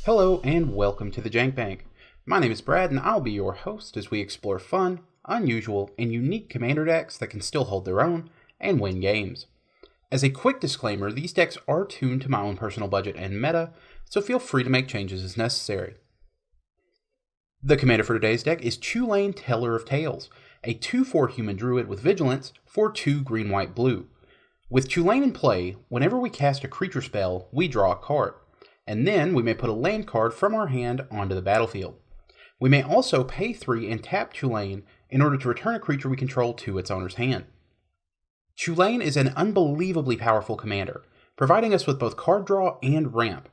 Hello and welcome to the Jank Bank. My name is Brad and I'll be your host as we explore fun, unusual, and unique commander decks that can still hold their own and win games. As a quick disclaimer, these decks are tuned to my own personal budget and meta, so feel free to make changes as necessary. The commander for today's deck is Tulane Teller of Tales, a 2/4 human druid with vigilance for 2 green-white blue. With Tulane in play, whenever we cast a creature spell, we draw a card, and then we may put a land card from our hand onto the battlefield. We may also pay 3 and tap Tulane in order to return a creature we control to its owner's hand. Tulane is an unbelievably powerful commander, providing us with both card draw and ramp.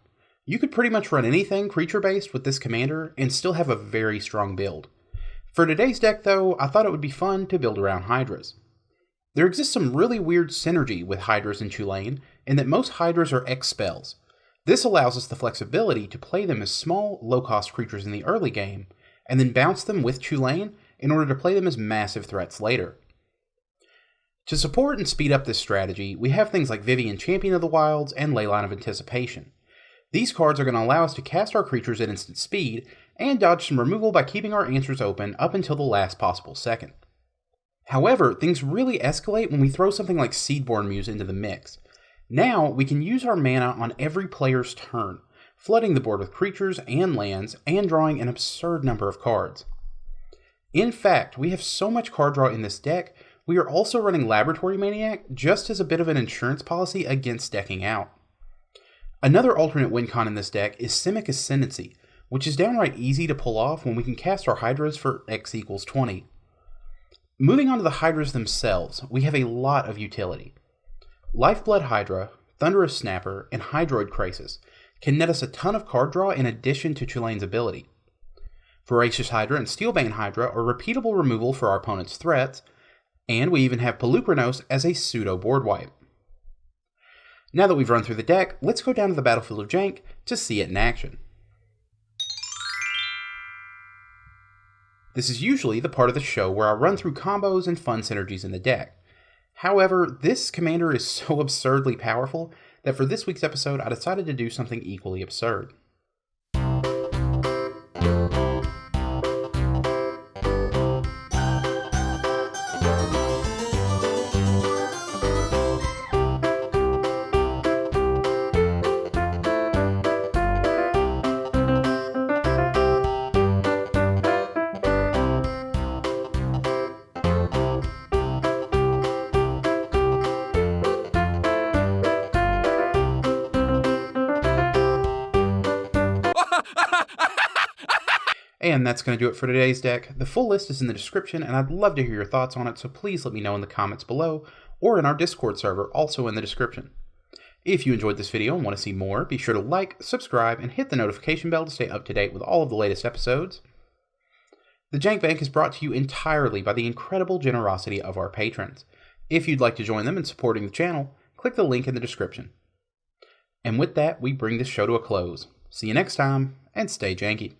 You could pretty much run anything creature-based with this commander and still have a very strong build. For today's deck though, I thought it would be fun to build around Hydras. There exists some really weird synergy with Hydras and Tulane, in that most Hydras are X spells. This allows us the flexibility to play them as small, low-cost creatures in the early game, and then bounce them with Tulane in order to play them as massive threats later. To support and speed up this strategy, we have things like Vivian Champion of the Wilds and Leyline of Anticipation. These cards are going to allow us to cast our creatures at instant speed, and dodge some removal by keeping our answers open up until the last possible second. However, things really escalate when we throw something like Seedborn Muse into the mix. Now, we can use our mana on every player's turn, flooding the board with creatures and lands, and drawing an absurd number of cards. In fact, we have so much card draw in this deck, we are also running Laboratory Maniac just as a bit of an insurance policy against decking out. Another alternate win con in this deck is Simic Ascendancy, which is downright easy to pull off when we can cast our Hydras for X equals 20. Moving on to the Hydras themselves, we have a lot of utility. Lifeblood Hydra, Thunderous Snapper, and Hydroid Crisis can net us a ton of card draw in addition to Tulane's ability. Voracious Hydra and Steelbane Hydra are repeatable removal for our opponent's threats, and we even have Pelucranos as a pseudo board wipe. Now that we've run through the deck, let's go down to the battlefield of Jank to see it in action. This is usually the part of the show where I run through combos and fun synergies in the deck. However, this commander is so absurdly powerful that for this week's episode I decided to do something equally absurd. And that's going to do it for today's deck. The full list is in the description, and I'd love to hear your thoughts on it, so please let me know in the comments below, or in our Discord server, also in the description. If you enjoyed this video and want to see more, be sure to like, subscribe, and hit the notification bell to stay up to date with all of the latest episodes. The Jank Bank is brought to you entirely by the incredible generosity of our patrons. If you'd like to join them in supporting the channel, click the link in the description. And with that, we bring this show to a close. See you next time, and stay janky.